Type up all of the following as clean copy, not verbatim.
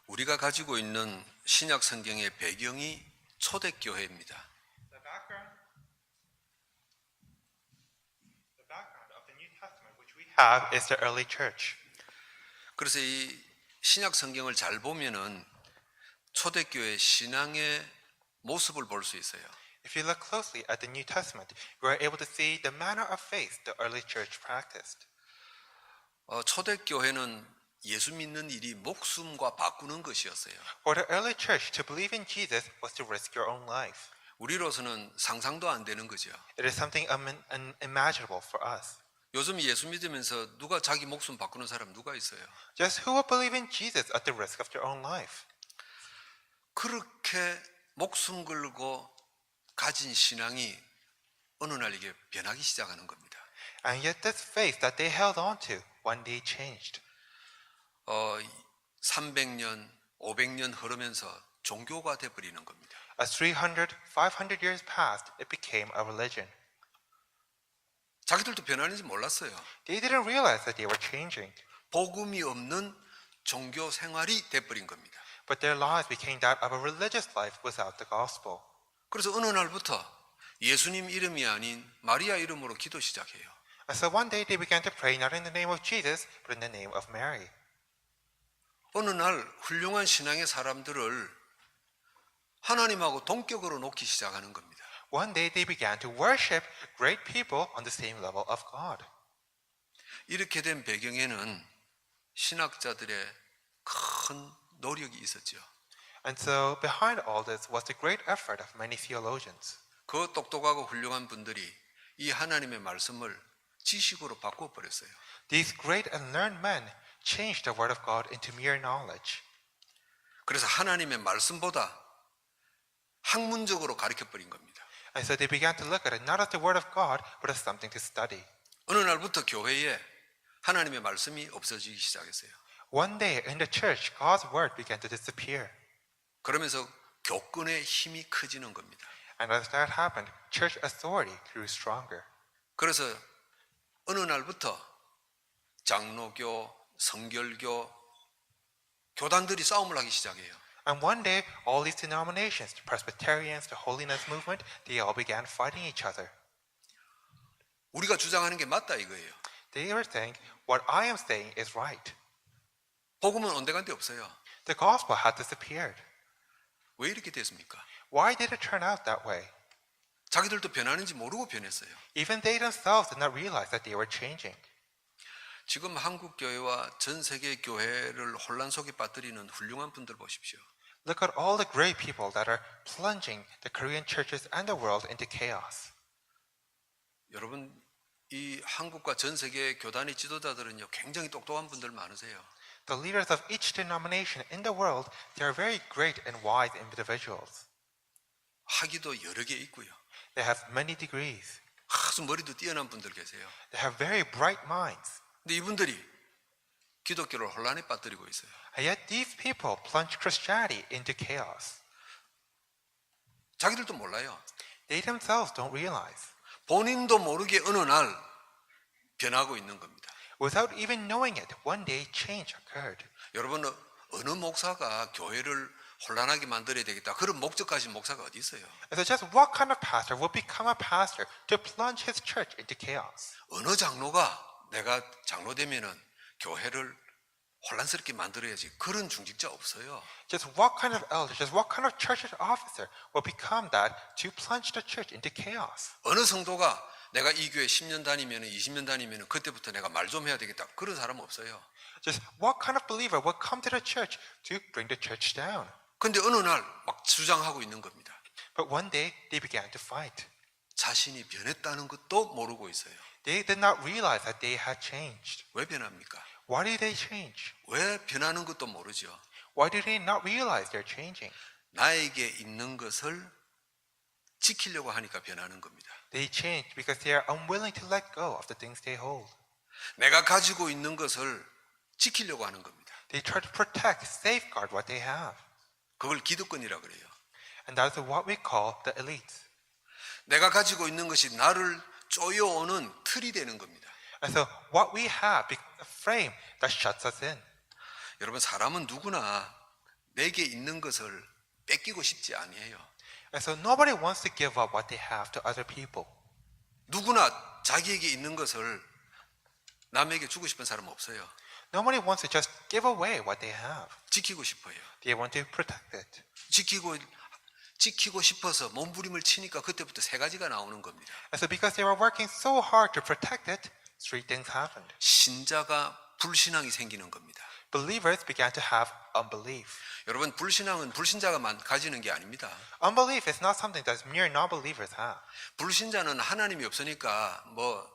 우리가 가지고 있는 신약 성경의 배경이 초대교회입니다. The background of the New Testament which we have is the early church. 그래서 이 신약 성경을 잘 보면은 초대교회 신앙의 모습을 볼 수 있어요. If you look closely at the New Testament, you are able to see the manner of faith the early church practiced. 초대교회는 예수 믿는 일이 목숨과 바꾸는 것이었어요. For the early church, to believe in Jesus was to risk your own life. 우리로서는 상상도 안 되는 거죠. It is something unimaginable for us. 요즘 예수 믿으면서 누가 자기 목숨 바꾸는 사람 누가 있어요? Just who will believe in Jesus at the risk of their own life? 그렇게 목숨 걸고 가진 신앙이 어느 날 이게 변하기 시작하는 겁니다. And yet this faith that they held on to one day changed. 300년, 500년 흐르면서 종교가 돼버리는 겁니다. As 300, 500 years passed, it became a religion. 자기들도 변하는지 몰랐어요. They didn't realize that they were changing. 복음이 없는 종교 생활이 돼버린 겁니다. But their lives became that of a religious life without the gospel. 그래서 어느 날부터 예수님 이름이 아닌 마리아 이름으로 기도 시작해요. And so one day they began to pray not in the name of Jesus, but in the name of Mary. 어느 날 훌륭한 신앙의 사람들을 하나님하고 동격으로 놓기 시작하는 겁니다. One day they began to worship great people on the same level of God. 이렇게 된 배경에는 신학자들의 큰 노력이 있었죠. And so behind all this was the great effort of many theologians. 그 똑똑하고 훌륭한 분들이 이 하나님의 말씀을 지식으로 바꿔 버렸어요. These great and learned men changed the word of God into mere knowledge. 그래서 하나님의 말씀보다 학문적으로 가르쳐 버린 겁니다. And so they began to look at it not as the word of God, but as something to study. 어느 날부터 교회에 하나님의 말씀이 없어지기 시작했어요. One day in the church, God's word began to disappear. 그러면서 교권의 힘이 커지는 겁니다. And as that happened, church authority grew stronger. 그래서 어느 날부터 장로교, 성결교, 교단들이 싸움을 하기 시작해요. And one day, all these denominations, the Presbyterians, the Holiness Movement, they all began fighting each other. 우리가 주장하는 게 맞다 이거예요. They were saying, what I am saying is right. 복음은 온데간데 없어요. The gospel had disappeared. 왜 이렇게 됐습니까? Why did it turn out that way? 자기들도 변하는지 모르고 변했어요. Even they themselves did not realize that they were changing. 지금 한국 교회와 전 세계 교회를 혼란 속에 빠뜨리는 훌륭한 분들 보십시오. Look at all the great people that are plunging the Korean churches and the world into chaos. 여러분, 이 한국과 전 세계 교단의 지도자들은요, 굉장히 똑똑한 분들 많으세요. The leaders of each denomination in the world, they are very great and wise individuals. 학위도 여러 개 있고요. They have many degrees. 아주 머리도 뛰어난 분들 계세요. They have very bright minds. 근데 이분들이 기독교를 혼란에 빠뜨리고 있어요. And yet these people plunge Christianity into chaos. 자기들도 몰라요. They themselves don't realize. 본인도 모르게 어느 날 변하고 있는 겁니다. Without even knowing it, one day change occurred. 여러분, 어느 목사가 교회를 혼란하게 만들어야 되겠다. 그런 목적 가진 목사가 어디 있어요? And so just what kind of pastor will become a pastor to plunge his church into chaos? 어느 장로가 내가 장로 되면은 교회를 혼란스럽게 만들어야지. 그런 중직자 없어요. Just what kind of elder, just what kind of church officer will become that to plunge the church into chaos? 어느 성도가 내가 이 교회 10년 다니면 20년 다니면 그때부터 내가 말 좀 해야 되겠다. 그런 사람은 없어요. Just what kind of believer will come to the church to bring the church down? 근데 어느 날 막 주장하고 있는 겁니다. But one day they began to fight. 자신이 변했다는 것도 모르고 있어요. They did not realize that they had changed. 왜 변합니까? Why did they change? 왜 변하는 것도 모르죠. Why did they not realize they're changing? 나에게 있는 것을 지키려고 하니까 변하는 겁니다. They changed because they are unwilling to let go of the things they hold. 내가 가지고 있는 것을 지키려고 하는 겁니다. They try to protect, safeguard what they have. 그걸 기득권이라 그래요. And that is what we call the elite. 내가 가지고 있는 것이 나를 쪼여오는 틀이 되는 겁니다. And so what we have becomes a frame that shuts us in. 여러분, 사람은 누구나 내게 있는 것을 뺏기고 싶지 아니에요. And so nobody wants to give up what they have to other people. 누구나 자기에게 있는 것을 남에게 주고 싶은 사람은 없어요. Nobody wants to just give away what they have. 지키고 싶어요. They want to protect it. 지키고 싶어서 몸부림을 치니까 그때부터 세 가지가 나오는 겁니다. And so because they were working so hard to protect it, three things happened. 신자가 불신앙이 생기는 겁니다. Believers began to have unbelief. 여러분, 불신앙은 불신자가 가지는 게 아닙니다. Unbelief is not something that mere non-believers have. 불신자는 하나님이 없으니까 뭐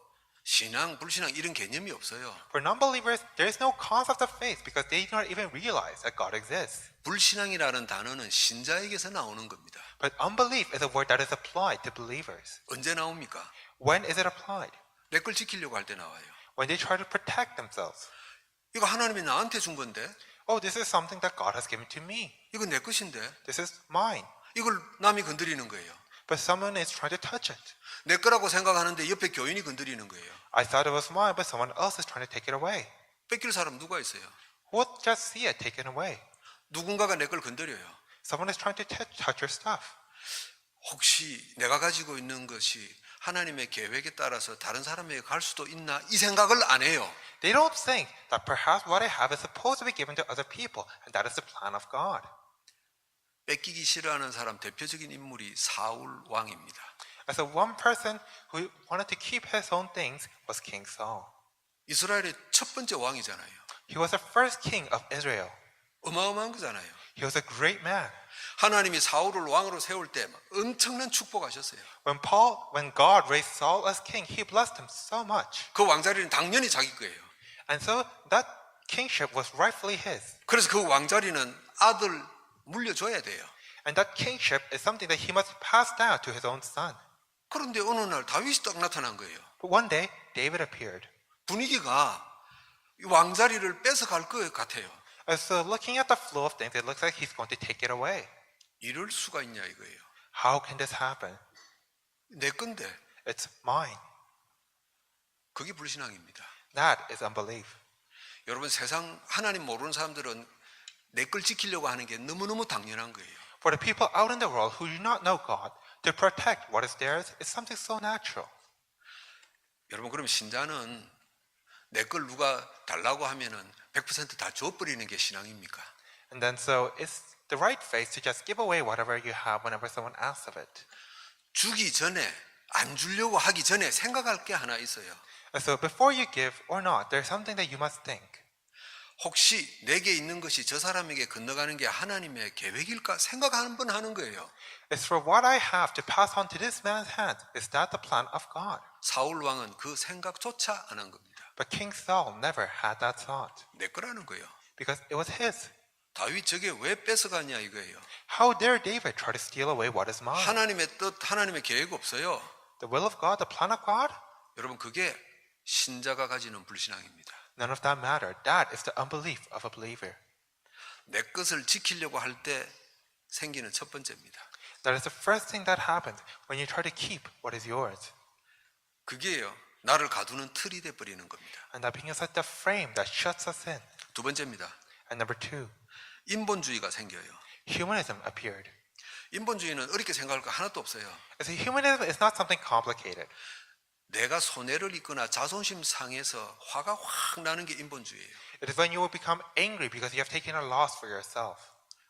신앙, 불신앙 이런 개념이 없어요. For non-believers, there is no concept of faith because they do not even realize that God exists. 불신앙이라는 단어는 신자에게서 나오는 겁니다. But unbelief is a word that is applied to believers. 언제 나옵니까? When is it applied? 내 걸 지키려고 할 때 나와요. When they try to protect themselves. 이거 하나님이 나한테 준 건데, Oh, this is something that God has given to me. 이거 내 것인데, This is mine. 이걸 남이 건드리는 거예요. But someone is trying to touch it. 내 거라고 생각하는데 옆에 교인이 건드리는 거예요. I thought it was mine, but someone else is trying to take it away. 뺏길 사람 누가 있어요? Who would just see it taken away? 누군가가 내 걸 건드려요. Someone is trying to touch your stuff. 혹시 내가 가지고 있는 것이 하나님의 계획에 따라서 다른 사람에게 갈 수도 있나? 이 생각을 안 해요. They don't think that perhaps what I have is supposed to be given to other people, and that is the plan of God. 뺏기기 싫어하는 사람 대표적인 인물이 사울 왕입니다. And so one person who wanted to keep his own things was King Saul. 이스라엘의 첫 번째 왕이잖아요. He was the first king of Israel. 어마어마한 거잖아요. He was a great man. 하나님이 사울을 왕으로 세울 때 엄청난 축복하셨어요. When God raised Saul as king, he blessed him so much. 그 왕자리는 당연히 자기 거예요. And so that kingship was rightfully his. 그래서 그 왕자리는 아들 물려줘야 돼요. And that kingship is something that he must pass down to his own son. 그런데 어느 날 다윗이 딱 나타난 거예요. But one day, David appeared. 분위기가 이 왕자리를 뺏어갈 것 같아요. And so looking at the flow of things, it looks like he's going to take it away. 이럴 수가 있냐 이거예요. How can this happen? 내 건데 It's mine. 그게 불신앙입니다. That is unbelief. 여러분, 세상 하나님 모르는 사람들은 내 걸 지키려고 하는 게 너무너무 당연한 거예요. For the people out in the world who do not know God, to protect what is theirs is something so natural. 여러분, 그럼 신자는 내 걸 누가 달라고 하면은 100%다 줘버리는 게 신앙입니까? And then so it's the right faith to just give away whatever you have whenever someone asks of it. 주기 전에, 안 주려고 하기 전에 생각할 게 하나 있어요. And so before you give or not, there's something that you must think. 혹시 내게 있는 것이 저 사람에게 건너가는 게 하나님의 계획일까 생각 한번 하는 거예요. It's for what I have to pass on to this man's hand. Is that the plan of God? 사울 왕은 그 생각조차 안 한 겁니다. But King Saul never had that thought 내 거라는 거예요. because it was his. 다윗 저게 왜 뺏어갔냐 이거예요. How dare David try to steal away what is mine? 하나님의 뜻, 하나님의 계획 없어요. The will of God, the plan of God? 여러분, 그게 신자가 가지는 불신앙입니다. None of that mattered. That is the unbelief of a believer. 내 것을 지키려고 할 때 생기는 첫 번째입니다. That is the first thing that happens when you try to keep what is yours. 그게요, 나를 가두는 틀이 돼 버리는 겁니다. And that becomes like the frame that shuts us in. 두 번째입니다. And number two, 인본주의가 생겨요. humanism appeared. 인본주의는 어렵게 생각할 거 하나도 없어요. And so humanism is not something complicated. 내가 손해를 입거나 자존심 상해서 화가 확 나는 게 인본주의예요. It is when you will become angry because you have taken a loss for yourself.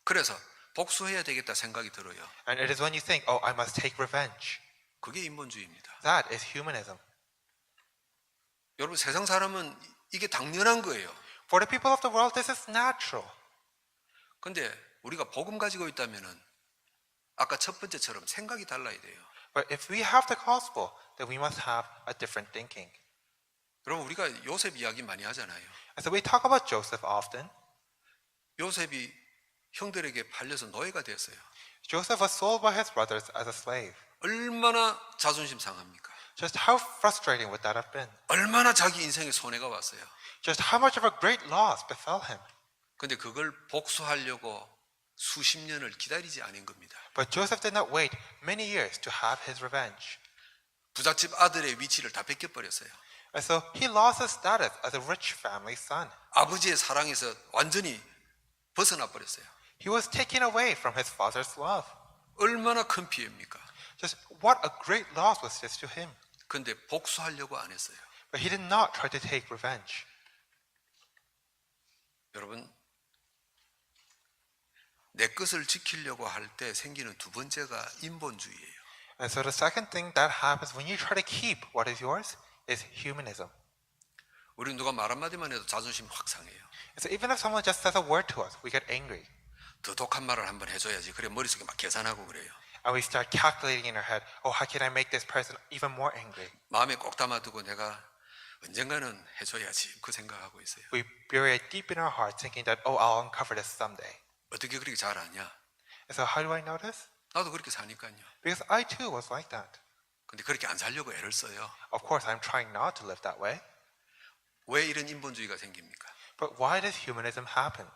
그래서 복수해야 되겠다 생각이 들어요. And it is when you think, oh, I must take revenge. 그게 인본주의입니다. That is humanism. 여러분, 세상 사람은 이게 당연한 거예요. For the people of the world, this is natural. 근데 우리가 복음 가지고 있다면은 아까 첫 번째처럼 생각이 달라야 돼요. But if we have the gospel, then we must have a different thinking. 여러분, 우리가 요셉 이야기 많이 하잖아요. And so we talk about Joseph often. 요셉이 형들에게 팔려서 노예가 되었어요. Joseph was sold by his brothers as a slave. 얼마나 자존심 상합니까? Just how frustrating would that have been? 얼마나 자기 인생에 손해가 왔어요. Just how much of a great loss befell him. 근데 그걸 복수하려고 수십 년을 기다리지 않은 겁니다. But Joseph did not wait many years to have his revenge. 부잣집 아들의 위치를 다 뺏겨버렸어요. And so he lost his status as a rich family son. 아버지의 사랑에서 완전히 벗어나 버렸어요. He was taken away from his father's love. 얼마나 큰 피해입니까? Just what a great loss was this to him. 근데 복수하려고 안 했어요. But he did not try to take revenge. 여러분, 내 것을 지키려고 할 때 생기는 두 번째가 인본주의예요. And so the second thing that happens when you try to keep what is yours is humanism. 우리 누가 말 한마디만 해도 자존심 확 상해요. And so even if someone just says a word to us, we get angry. 더 독한 말을 한번 해줘야지. 그래 머릿속에 막 계산하고 그래요. And we start calculating in our head, oh, how can I make this person even more angry? 마음에 꼭 담아두고 내가 언젠가는 해줘야지 그 생각하고 있어요. We bury it deep in our heart thinking that, oh, I'll uncover this someday. 어떻게 그렇게 잘 아냐? And so how do I know this? 나도 그렇게 사니까요. Because I too was like that. 근데 그렇게 안 살려고 애를 써요. Of course, I'm trying not to live that way. 왜 이런 인본주의가 생깁니까? But why does humanism happen?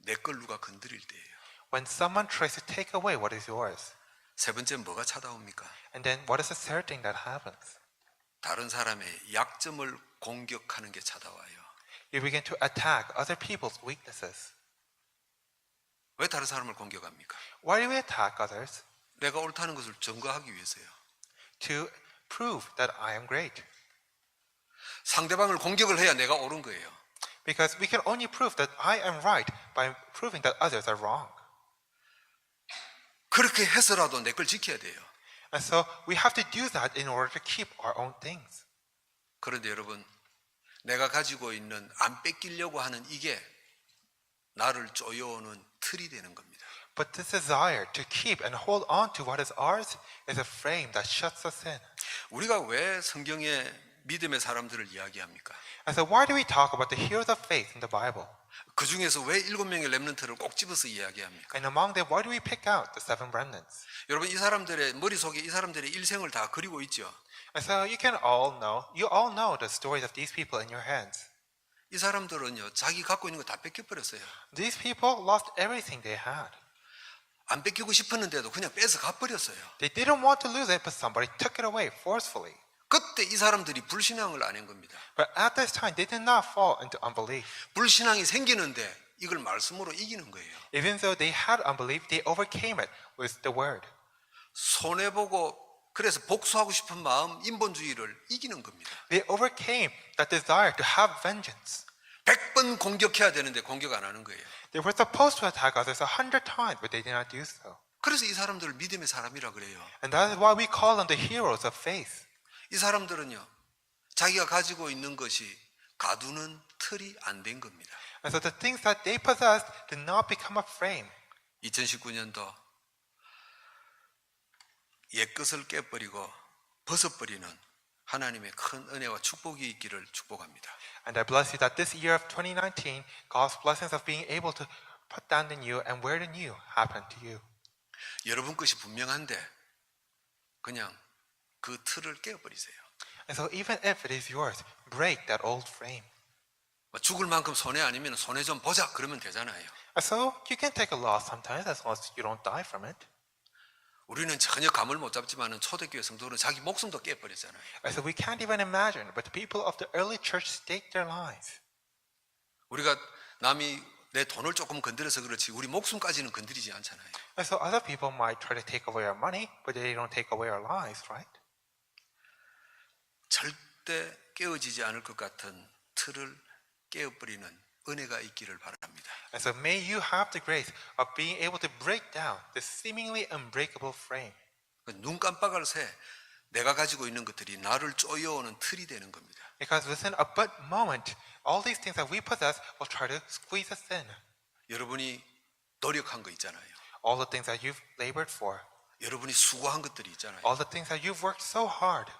내 걸 누가 건드릴 때예요. When someone tries to take away what is yours. 세 번째 뭐가 찾아옵니까? And then what is the third thing that happens? 다른 사람의 약점을 공격하는 게 찾아와요. You begin to attack other people's weaknesses. 왜 다른 사람을 공격합니까? Why do we attack others? 내가 옳다는 것을 증거하기 위해서요. To prove that I am great. 상대방을 공격을 해야 내가 옳은 거예요. Because we can only prove that I am right by proving that others are wrong. 그렇게 해서라도 내 걸 지켜야 돼요. And so we have to do that in order to keep our own things. 그런데 여러분, 내가 가지고 있는 안 뺏기려고 하는 이게 나를 쪼여오는 틀이 되는 겁니다. But this desire to keep and hold on to what is ours is a frame that shuts us in. 우리가 왜 성경에 믿음의 사람들을 이야기합니까? And so why do we talk about the heroes of faith in the Bible? 그 중에서 왜 7명의 렘넌트를 꼭 집어서 이야기합니까? And among them, why do we pick out the seven remnants? 여러분 이 사람들의 머릿속에 이 사람들의 일생을 다 그리고 있죠. And so you all know the stories of these people in your heads. 이 사람들은요 자기 갖고 있는 거 다 뺏겨버렸어요. These people lost everything they had. 안 뺏기고 싶었는데도 그냥 뺏어 가버렸어요. They didn't want to lose it, but somebody took it away forcefully. 그때 이 사람들이 불신앙을 안 한 겁니다. But at this time, they did not fall into unbelief. 불신앙이 생기는데 이걸 말씀으로 이기는 거예요. Even though they had unbelief, they overcame it with the word. 손해보고 그래서 복수하고 싶은 마음 인본주의를 이기는 겁니다. They overcame that desire to have vengeance. 100번 공격해야 되는데 공격 안 하는 거예요. They were supposed to attack others 100 times, but they did not do so. 그래서 이 사람들을 믿음의 사람이라 그래요. And that is why we call them the heroes of faith. 이 사람들은요 자기가 가지고 있는 것이 가두는 틀이 안 된 겁니다. And so the things that they possessed did not become a frame. 2019년도 옛것을 깨버리고 벗어버리는 하나님의 큰 은혜와 축복이 있기를 축복합니다. And I bless you that this year of 2019, God's blessings of being able to put down the new and wear the new happen to you. 여러분 것이 분명한데 그냥 그 틀을 깨버리세요. And so even if it is yours, break that old frame. 죽을 만큼 손해 아니면 손해 좀 보자 그러면 되잖아요. And so you can take a loss sometimes as long as you don't die from it. 우리는 전혀 감을 못 잡지만은 초대교회 성도는 자기 목숨도 깨버렸잖아요. And so we can't even imagine, but the people of the early church staked their lives. 우리가 남이 내 돈을 조금 건드려서 그렇지 우리 목숨까지는 건드리지 않잖아요. And so other people might try to take away our money, but they don't take away our lives, right? 절대 깨어지지 않을 것 같은 틀을 깨어버리는 은혜가 있기를 바랍니다. And so may you have the grace of being able to break down this seemingly unbreakable frame. 눈 깜빡할 새 내가 가지고 있는 것들이 나를 쪼여오는 틀이 되는 겁니다. Because within a but moment, all these things that we possess will try to squeeze us in. 여러분이 노력한 거 있잖아요. All the things that you've labored for. 여러분이 수고한 것들이 있잖아요. All the things that you've worked so hard.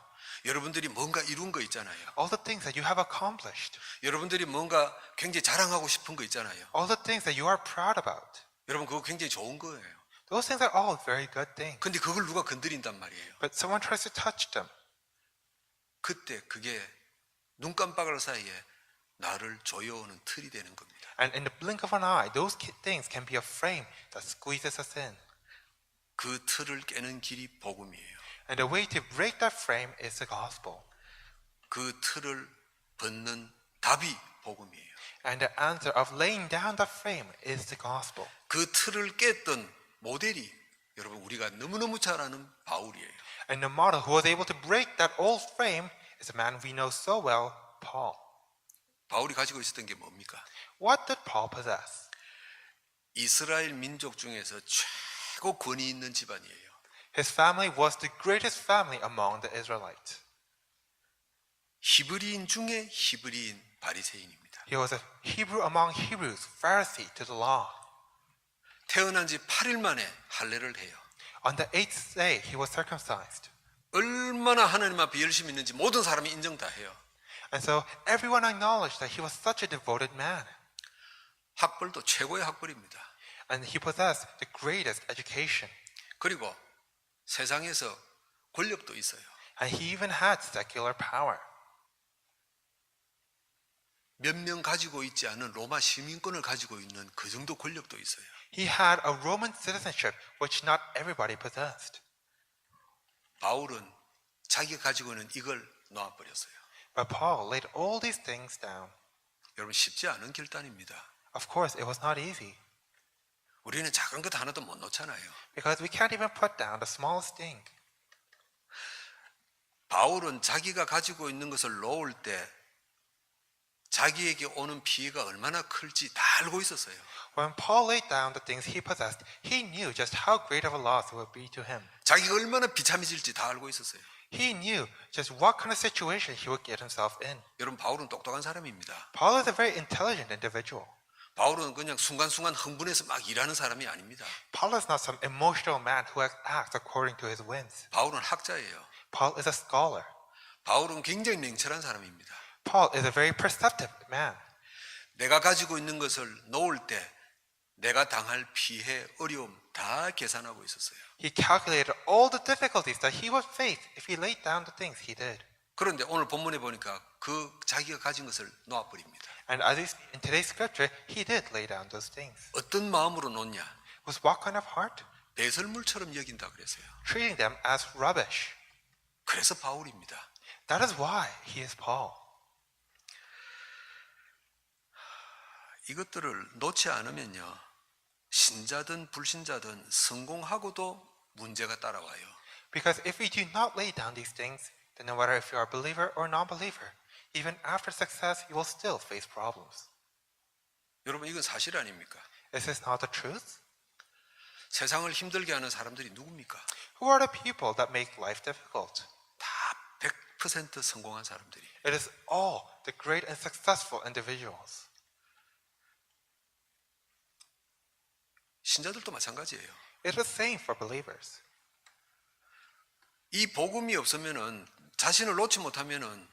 여러분들이 뭔가 이룬 거 있잖아요. All the things that you have accomplished. 여러분들이 뭔가 굉장히 자랑하고 싶은 거 있잖아요. All the things that you are proud about. 여러분 그거 굉장히 좋은 거예요. Those things are all very good things. 근데 그걸 누가 건드린단 말이에요. But someone tries to touch them. 그때 그게 눈 깜빡할 사이에 나를 조여오는 틀이 되는 겁니다. And in the blink of an eye, those things can be a frame that squeezes us in. 그 틀을 깨는 길이 복음이에요. And the way to break that frame is the gospel. 그 틀을 벗는 답이 복음이에요. And the answer of laying down the frame is the gospel. 그 틀을 깼던 모델이 여러분 우리가 너무너무 잘 아는 바울이에요. And the model who was able to break that old frame is a man we know so well, Paul. 바울이 가지고 있었던 게 뭡니까? What did Paul possess? 이스라엘 민족 중에서 최고 권위 있는 집안이에요. His family was the greatest family among the Israelites. 히브리인 중에 히브리인 바리새인입니다. He was a Hebrew among Hebrews, Pharisee to the law. 태어난 지 8일 만에 할례를 해요. On the 8th day, he was circumcised. 얼마나 하나님 앞에 열심히 있는지 모든 사람이 인정 다 해요. And so everyone acknowledged that he was such a devoted man. 학벌도 최고의 학벌입니다. And he possessed the greatest education. 그리고 세상에서 권력도 있어요. And he even had secular power. 몇 명 가지고 있지 않은 로마 시민권을 가지고 있는 그 정도 권력도 있어요. He had a Roman citizenship which not everybody possessed. 바울은 자기가 가지고 있는 이걸 놓아버렸어요. But Paul laid all these things down. 여러분 쉽지 않은 결단입니다. Of course, it was not easy 우리는 작은 것 하나도 못 놓잖아요. because we can't even put down the smallest thing. 바울은 자기가 가지고 있는 것을 놓을 때 자기에게 오는 피해가 얼마나 클지 다 알고 있었어요. When Paul laid down the things he possessed, he knew just how great of a loss it would be to him. 자기가 얼마나 비참해질지 다 알고 있었어요. He knew just what kind of situation he would get himself in. 여러분 바울은 똑똑한 사람입니다. Paul is a very intelligent individual. 바울은 그냥 순간순간 흥분해서 막 일하는 사람이 아닙니다. Paul is not some emotional man who acts according to his whims. 바울은 학자예요. Paul is a scholar. 바울은 굉장히 냉철한 사람입니다. Paul is a very perceptive man. 내가 가지고 있는 것을 놓을 때 내가 당할 피해, 어려움 다 계산하고 있었어요. He calculated all the difficulties that he would face if he laid down the things he did. 그런데 오늘 본문에 보니까 그 자기가 가진 것을 놓아버립니다. And as we see in today's scripture, he did lay down those things. 어떤 마음으로 놓냐? With what kind of heart? 배설물처럼 여긴다 그랬어요. Treating them as rubbish. 그래서 바울입니다. That is why he is Paul. 이것들을 놓지 않으면요. 신자든 불신자든 성공하고도 문제가 따라와요. Because if we do not lay down these things, then no matter if you are a believer or non-believer, even after success, you will still face problems. 여러분 이건 사실 아닙니까? Is this not the truth? 세상을 힘들게 하는 사람들이 누굽니까? Who are the people that make life difficult? 다 100% 성공한 사람들이. It is all the great and successful individuals. 신자들도 마찬가지예요. It is the same for believers. 이 복음이 없으면은 자신을 놓지 못하면은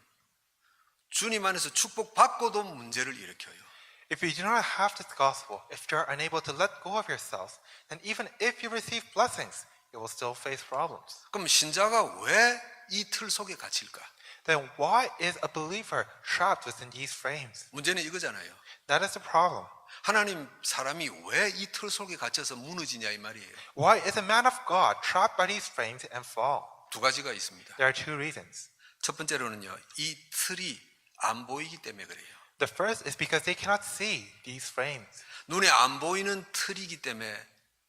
주님 안에서 축복받고도 문제를 일으켜요. If you do not have this gospel, if you are unable to let go of yourselves, then even if you receive blessings, you will still face problems. 그럼 신자가 왜 이 틀 속에 갇힐까? Then why is a believer trapped within these frames? 문제는 이거잖아요. That is the problem. 하나님 사람이 왜 이 틀 속에 갇혀서 무너지냐 이 말이에요. Why is a man of God trapped by these frames and fall? 두 가지가 있습니다. There are two reasons. 첫 번째로는요. 이 틀이 안 보이기 때문에 그래요. The first is because they cannot see these frames. 눈에 안 보이는 틀이기 때문에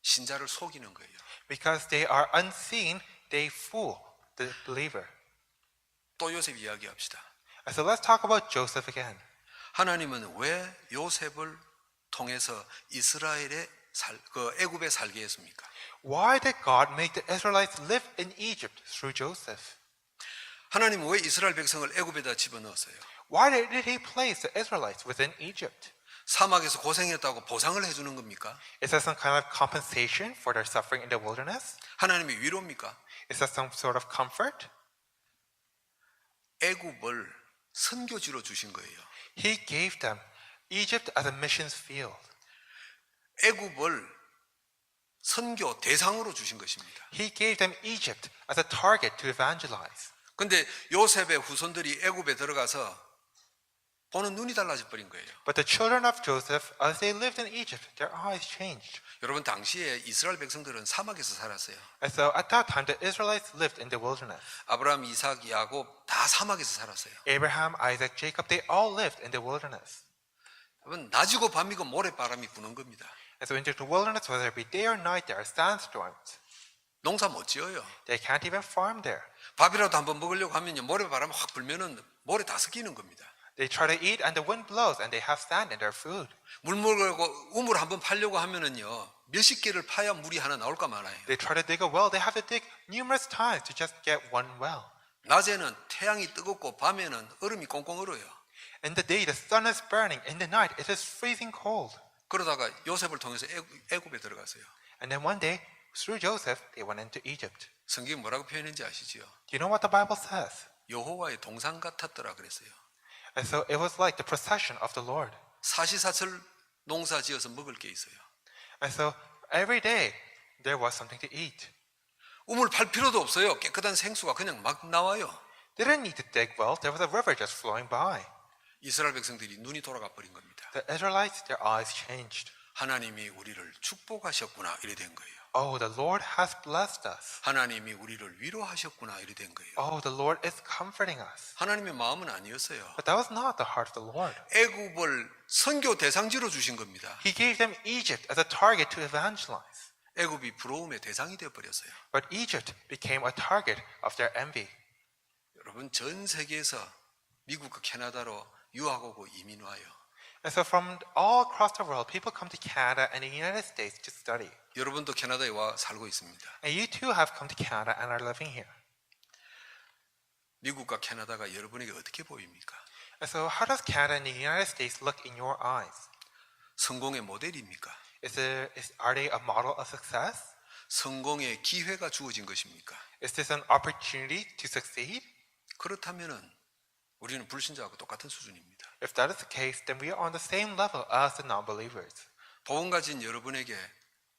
신자를 속이는 거예요. Because they are unseen, they fool the believer. 또 요셉 이야기합시다. And so let's talk about Joseph again. 하나님은 왜 요셉을 통해서 이스라엘의 애굽에 살게 했습니까? Why did God make the Israelites live in Egypt through Joseph? 하나님은 왜 이스라엘 백성을 애굽에다 집어넣었어요? Why did he place the Israelites within Egypt? 사막에서 고생했다고 보상을 해주는 겁니까? Is that some kind of compensation for their suffering in the wilderness? 하나님의 위로입니까? Is that some sort of comfort? 애굽을 선교지로 주신 거예요. He gave them Egypt as a missions field. 애굽을 선교 대상으로 주신 것입니다. He gave them Egypt as a target to evangelize. 근데 요셉의 후손들이 애굽에 들어가서 보는 눈이 달라져 버린 거예요. But the children of Joseph, as they lived in Egypt, their eyes changed. 여러분 당시에 이스라엘 백성들은 사막에서 살았어요. And so at that time, the Israelites lived in the wilderness. 아브라함, 이삭, 야곱 다 사막에서 살았어요. Abraham, Isaac, Jacob, they all lived in the wilderness. 여러분, 낮이고 밤이고 모래바람이 부는 겁니다. And so in the wilderness, whether it be day or night, there are sandstorms. 농사 못 지어요. They can't even farm there. 밥이라도 한번 먹으려고 하면요, 모래바람 확 불면은 모래 다 섞이는 겁니다. They try to eat and the wind blows and they have sand in their food. 물 먹으려고 우물 한번 파려고 하면은요, 몇십 개를 파야 물이 하나 나올까 말아요. They try to dig a well. They have to dig numerous times to just get one well. 낮에는 태양이 뜨겁고 밤에는 얼음이 꽁꽁 얼어요. In the day, the sun is burning. In the night, it is freezing cold. 그러다가 요셉을 통해서 애굽에 들어갔어요. And then one day, through Joseph, they went into Egypt. 성경이 뭐라고 표현했는지 아시지요? Do you know what the Bible says? 여호와의 동상 같았더라 그랬어요. And so it was like the procession of the Lord. 사시사철 농사 지어서 먹을 게 있어요. And so every day, there was something to eat. 우물 팔 필요도 없어요. 깨끗한 생수가 그냥 막 나와요. They didn't need to dig wells. There was a river just flowing by. 이스라엘 백성들이 눈이 돌아가 버린 겁니다. The Israelites, their eyes changed. 하나님이 우리를 축복하셨구나 이래 된 거예요. Oh, the Lord has blessed us. 하나님이 우리를 위로하셨구나 이래 된 거예요. Oh, the Lord is comforting us. 하나님의 마음은 아니었어요. But that was not the heart of the Lord. 애굽을 선교 대상지로 주신 겁니다. He gave them Egypt as a target to evangelize. 애굽이 부러움의 대상이 되어 버렸어요. But Egypt became a target of their envy. 여러분, 전 세계에서 미국과 캐나다로 유학 오고 이민 와요. And so from all across the world, people come to Canada and the United States to study. 여러분도 캐나다에 와 살고 있습니다. And you too have come to Canada and are living here. 미국과 캐나다가 여러분에게 어떻게 보입니까? And so how does Canada and the United States look in your eyes? 성공의 모델입니까? Are they a model of success? 성공의 기회가 주어진 것입니까? Is this an opportunity to succeed? 그렇다면은 우리는 불신자하고 똑같은 수준입니다. If that is the case, then we are on the same level as the non-believers. 복음 가진 여러분에게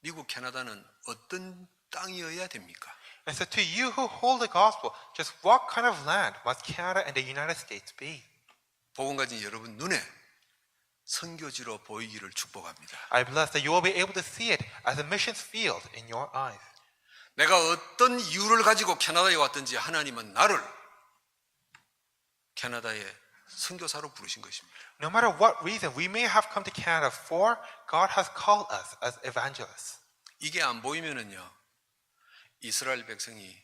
미국, 캐나다는 어떤 땅이어야 됩니까? And so to you who hold the gospel, just what kind of land must Canada and the United States be? 복음 가진 여러분 눈에 선교지로 보이기를 축복합니다. I bless that you will be able to see it as a missions field in your eyes. 내가 어떤 이유를 가지고 캐나다에 왔든지 하나님은 나를 캐나다에 선교사로 부르신 것입니다. No matter what reason we may have come to Canada for, God has called us as evangelists. 이게 안 보이면은요, 이스라엘 백성이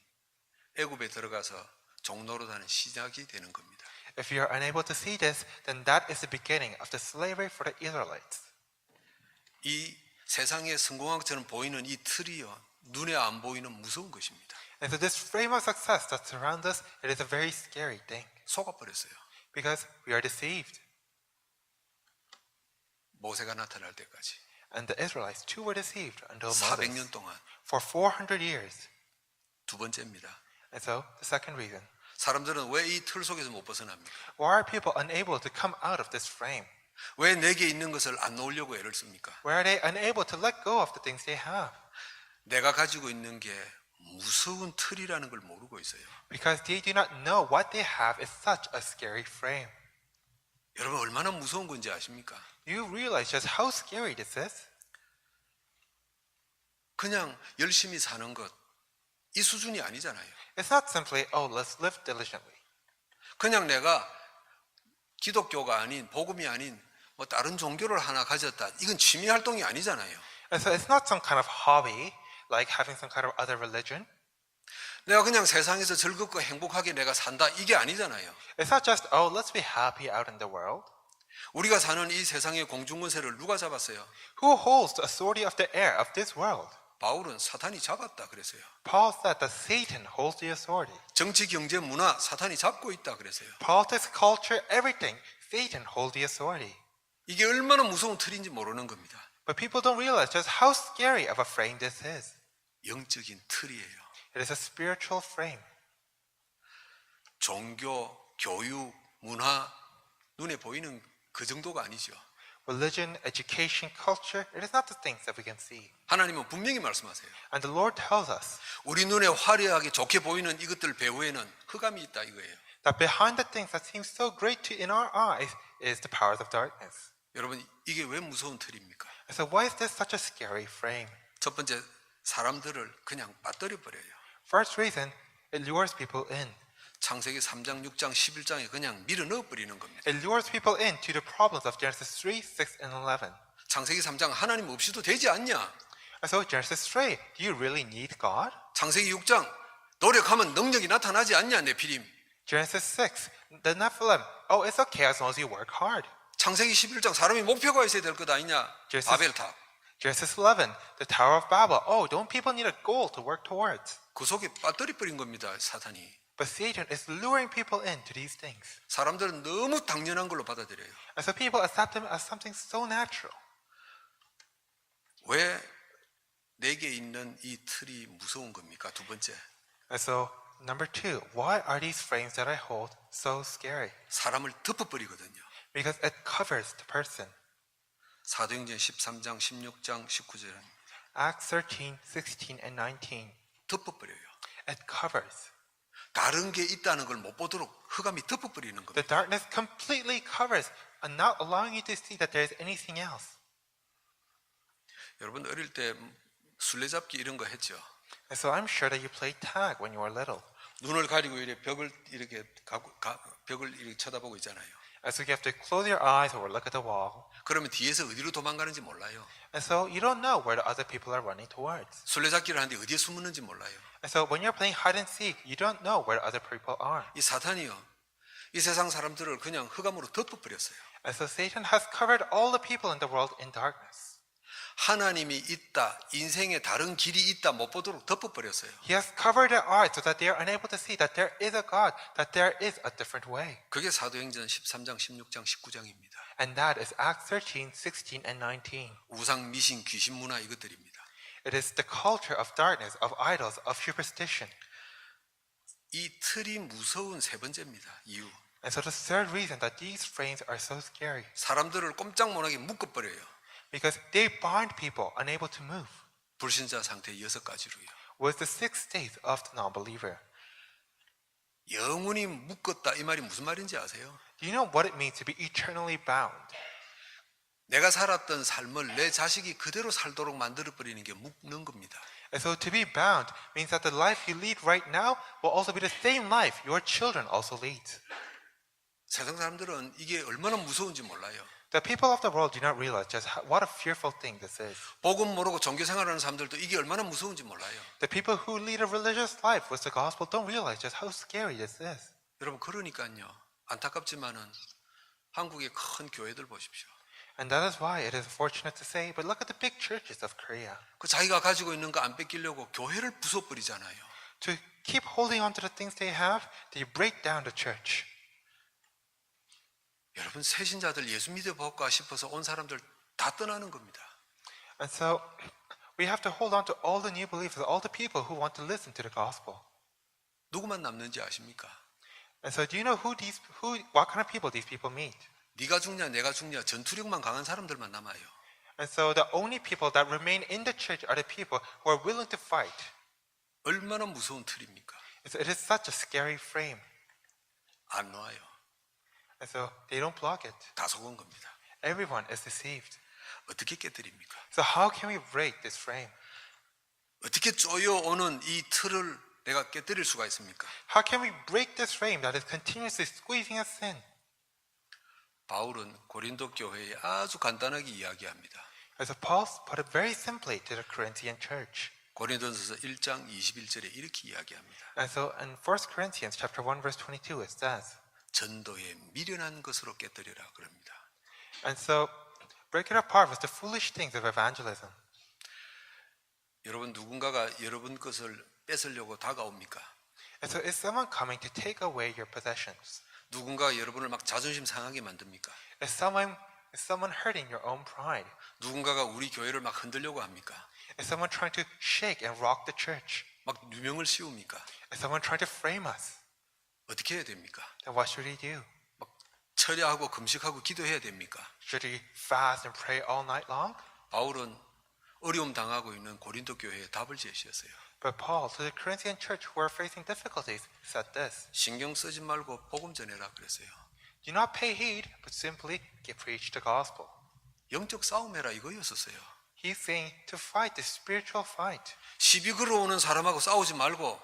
애굽에 들어가서 종노릇하는 시작이 되는 겁니다. If you are unable to see this, then that is the beginning of the slavery for the Israelites. 이 세상에 성공학처럼 보이는 이 틀이요, 눈에 안 보이는 무서운 것입니다. And so this frame of success that surrounds us, it is a very scary thing 속아버렸어요. because we are deceived. 모세가 나타날 때까지 And the Israelites too were deceived until Moses 400년 동안. for 400 years. 두 번째입니다. And so the second reason, 사람들은 왜 이 틀 속에서 못 벗어납니까? why are people unable to come out of this frame? 왜 내게 있는 것을 안 놓으려고 애를 씁니까? Why are they unable to let go of the things they have? 내가 가지고 있는 게 무서운 틀이라는 걸 모르고 있어요. Because they do not know what they have is such a scary frame. 여러분 얼마나 무서운 건지 아십니까? You realize just how scary this is? 그냥 열심히 사는 것, 이 수준이 아니잖아요. It's not simply, oh, let's live diligently. 그냥 내가 기독교가 아닌, 복음이 아닌 뭐 다른 종교를 하나 가졌다. 이건 취미 활동이 아니잖아요. And so it's not some kind of hobby, like having some kind of other religion. 내가 그냥 세상에서 즐겁고 행복하게 내가 산다. 이게 아니잖아요. It's not just, oh, let's be happy out in the world. 우리가 사는 이 세상의 공중권세를 누가 잡았어요? Who holds the authority of the air of this world? 바울은 사탄이 잡았다 그랬어요. Paul said that Satan holds the authority. 정치, 경제, 문화 사탄이 잡고 있다 그랬어요. Politics, culture, everything, Satan holds the authority. 이게 얼마나 무서운 틀인지 모르는 겁니다. But people don't realize just how scary of a frame this is. 영적인 틀이에요. It is a spiritual frame. 종교, 교육, 문화 눈에 보이는 그 정도가 아니죠. Religion, education, culture, it is not the things that we can see. 하나님은 분명히 말씀하세요. And the Lord tells us 우리 눈에 화려하게 좋게 보이는 이것들 배후에는 흑암이 있다 이거예요. that behind the things that seem so great in our eyes is the powers of darkness. 여러분 이게 왜 무서운 틀입니까? And so why is this such a scary frame? 첫 번째 사람들을 그냥 빠뜨려 버려요. First reason, it lures people in. 창세기 3장, 6장, 11장에 그냥 밀어 넣어 버리는 겁니다. It lures people into the problems of Genesis 3, 6, and 11. 창세기 3장 하나님 없이도 되지 않냐? And so Genesis 3, do you really need God? 창세기 6장 노력하면 능력이 나타나지 않냐? 네피림. Genesis 6, the Nephilim, oh, it's okay as long as you work hard. 창세기 11장 사람이 목표가 있어야 될 것 아니냐? Genesis- 바벨탑. Genesis 11, the Tower of Babel, oh, don't people need a goal to work towards? 그 속에 빠뜨려 버린 겁니다. 사탄이. But Satan is luring people into these things. 사람들은 너무 당연한 걸로 받아들여요. And so people accept them as something so natural. 왜 내게 있는 이 틀이 무서운 겁니까? 두 번째, And so, number 2, why are these frames that I hold so scary? 사람을 덮어버리거든요. Because it covers the person. 사도행전 13장, 16장, 19절 Acts 13, 16, and 19. 덮어버려요. It covers. 다른 게 있다는 걸 못 보도록 흑암이 덮어버리는 겁니다. The darkness completely covers and not allowing you to see that there is anything else. 여러분 어릴 때 술래잡기 이런 거 했죠. And so I'm sure that you played tag when you were little. 눈을 가리고 벽을 이렇게 벽을 이렇게 쳐다보고 있잖아요. And so you have to close your eyes or look at the wall. 그러면 뒤에서 어디로 도망가는지 몰라요. And so you don't know where the other people are running towards. 술래잡기를 하는데 어디에 숨는지 몰라요. And so when you're playing hide and seek, you don't know where the other people are. 이 사탄이요, 이 세상 사람들을 그냥 흑암으로 덮어버렸어요. And so Satan has covered all the people in the world in darkness. 하나님이 있다, 인생에 다른 길이 있다 못 보도록 덮어버렸어요. He has covered their eyes so that they are unable to see that there is a God, that there is a different way. 그게 사도행전 13장, 16장, 19장입니다. And that is Acts 13, 16, and 19. 우상, 미신, 귀신 문화 이것들입니다. It is the culture of darkness, of idols, of superstition. 이 틀이 무서운 세 번째입니다. 이유. And so the third reason that these frames are so scary, 사람들을 꼼짝 못하게 묶어버려요. because they bind people unable to move, 불신자 상태 6가지로요. was the 6th state of the non-believer. 영원히 묶었다 이 말이 무슨 말인지 아세요? Do you know what it means to be eternally bound? 내가 살았던 삶을 내 자식이 그대로 살도록 만들어버리는 게 묶는 겁니다. And so to be bound means that the life you lead right now will also be the same life your children also lead. 세상 사람들은 이게 얼마나 무서운지 몰라요. The people of the world do not realize just what a fearful thing this is. 복음 모르고 종교 생활하는 사람들도 이게 얼마나 무서운지 몰라요. The people who lead a religious life with the gospel don't realize just how scary this is. 여러분 그러니까요. 안타깝지만은 한국의 큰 교회들 보십시오. And that is why it is fortunate to say, but look at the big churches of Korea. 그 자기가 가지고 있는 거 안 뺏기려고 교회를 부숴버리잖아요. To keep holding on to the things they have, they break down the church. 여러분 새신자들 예수 믿어볼까 싶어서 온 사람들 다 떠나는 겁니다. And so we have to hold on to all the new believers, all the people who want to listen to the gospel. 누구만 남는지 아십니까? And so do you know what kind of people these people meet? 네가 죽냐 내가 죽냐 전투력만 강한 사람들만 남아요. And so the only people that remain in the church are the people who are willing to fight. 얼마나 무서운 틀입니까? It is such a scary frame. 안 놓아요. And so they don't block it. 다 속은 겁니다. Everyone is deceived. 어떻게 깨뜨립니까? So how can we break this frame? 어떻게 쪼여오는 이 틀을 내가 깨뜨릴 수가 있습니까? How can we break this frame that is continuously squeezing us in? 바울은 고린도 교회에 아주 간단하게 이야기합니다. And so Paul put it very simply to the Corinthian church. 고린도전서 1장 21절에 이렇게 이야기합니다. And so in 1 Corinthians chapter 1 verse 22 it says, 전도에 미련한 것으로 깨뜨리라 그럽니다. and so break it apart with the foolish things of evangelism. 여러분 누군가가 여러분 것을 뺏으려고 다가옵니까? And so is someone coming to take away your possessions? 누군가 여러분을 막 자존심 상하게 만듭니까? Is someone hurting your own pride? 누군가가 우리 교회를 막 흔들려고 합니까? Is someone trying to shake and rock the church? 막 누명을 씌웁니까? Is someone trying to frame us? 어떻게 해야 됩니까? Then what should we do? 막 철야하고 금식하고 기도해야 됩니까? Should we fast and pray all night long? 바울은 어려움 당하고 있는 고린도 교회에 답을 제시했어요. But Paul, to the Corinthian church who are facing difficulties, said this: 신경 쓰지 말고 복음 전해라 그랬어요. do not pay heed, but simply preach the gospel. 영적 싸움해라 이거였었어요. He's saying to fight the spiritual fight. 시비 걸어오는 사람하고 싸우지 말고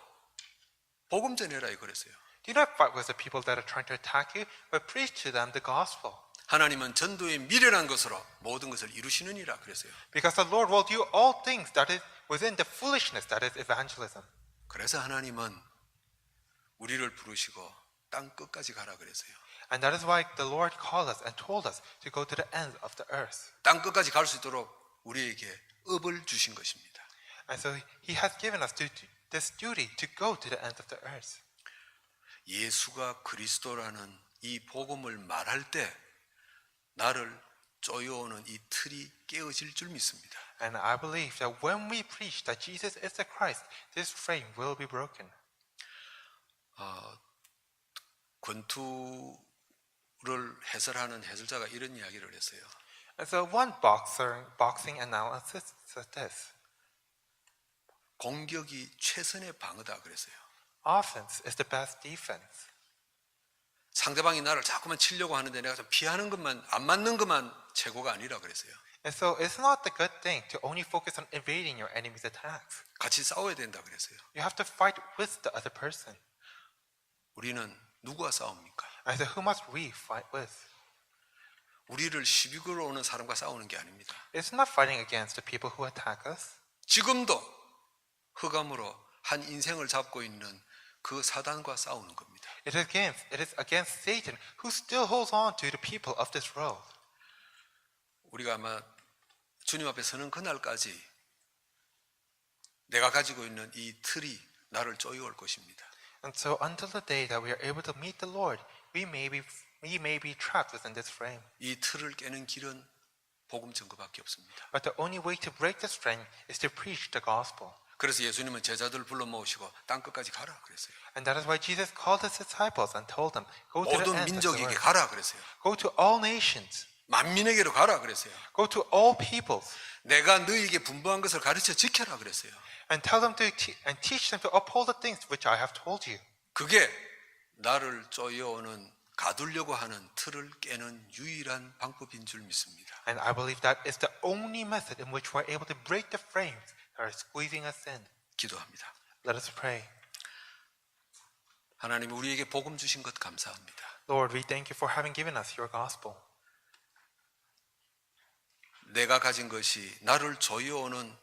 복음 전해라 이거랬어요. Do not fight with the people that are trying to attack you, but preach to them the gospel. 하나님은 전도의 미련한 것으로 모든 것을 이루시느니라 그랬어요. Because the Lord will do all things that is within the foolishness that is evangelism. 그래서 하나님은 우리를 부르시고 땅 끝까지 가라 그랬어요. And that is why the Lord called us and told us to go to the ends of the earth. 땅 끝까지 갈 수 있도록 우리에게 업을 주신 것입니다. And so He has given us this duty to go to the ends of the earth. 예수가 그리스도라는 이 복음을 말할 때 나를 쪼여오는 이 틀이 깨어질 줄 믿습니다. And I believe that when we preach that Jesus is the Christ, this frame will be broken. 권투를 해설하는 해설자가 이런 이야기를 했어요. And so one boxing analysis says this. 공격이 최선의 방어다 그랬어요. Offense is the best defense. 상대방이 나를 자꾸만 치려고 하는데 내가 좀 피하는 것만, 안 맞는 것만 최고가 아니라 그랬어요. And so it's not the good thing to only focus on evading your enemy's attacks. 같이 싸워야 된다 그랬어요. You have to fight with the other person. 우리는 누구와 싸웁니까? And so who must we fight with? 우리를 시비 걸어오는 사람과 싸우는 게 아닙니다. It's not fighting against the people who attack us. 지금도 흑암으로 한 인생을 잡고 있는 그 사단과 싸우는 겁니다. It is against Satan who still holds on to the people of this world. 우리가 아마 주님 앞에 서는 그날까지 내가 가지고 있는 이 틀이 나를 쪼여올 것입니다. And so until the day that we are able to meet the Lord, we may be trapped within this frame. 이 틀을 깨는 길은 복음 전거밖에 없습니다. But the only way to break this frame is to preach the gospel. 그래서 예수님은 제자들을 불러 모으시고 땅 끝까지 가라 그랬어요. And that is why Jesus called his disciples and told them, go to the 모든 ends of the 민족에게 earth. 가라 그랬어요. Go to all nations. 만민에게로 가라 그랬어요. Go to all peoples. 내가 너희에게 분부한 것을 가르쳐 지켜라 그랬어요. And tell them to and teach them to uphold the things which I have told you. 그게 나를 쪼여오는 가두려고 하는 틀을 깨는 유일한 방법인 줄 믿습니다. And I believe that is the only method in which we're able to break the frames that are squeezing us in. 기도합니다. Let us pray. 하나님 우리에게 복음 주신 것 감사합니다. Lord, we thank you for having given us your gospel. 내가 가진 것이 나를 조여오는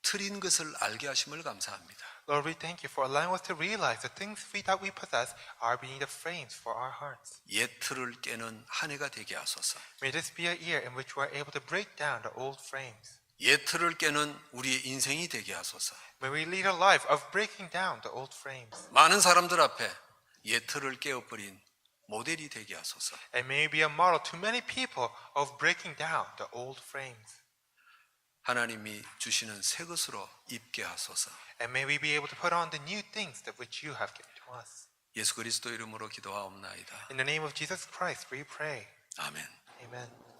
틀인 것을 알게 하심을 감사합니다. Lord, we thank you for allowing us to realize the things that we possess are being the frames for our hearts. 옛 틀을 깨는 한 해가 되게 하소서. May this be a year in which we are able to break down the old frames. 옛 틀을 깨는 우리의 인생이 되게 하소서. May we lead a life of breaking down the old frames. 많은 사람들 앞에 옛 틀을 깨어버린 모델이 되게 하소서. And may we be a model to many people of breaking down the old frames. 하나님이 주시는 새 것으로 입게 하소서. And may we be able to put on the new things that which you have given to us. 예수 그리스도 이름으로 기도하옵나이다. In the name of Jesus Christ, we pray. 아멘. Amen.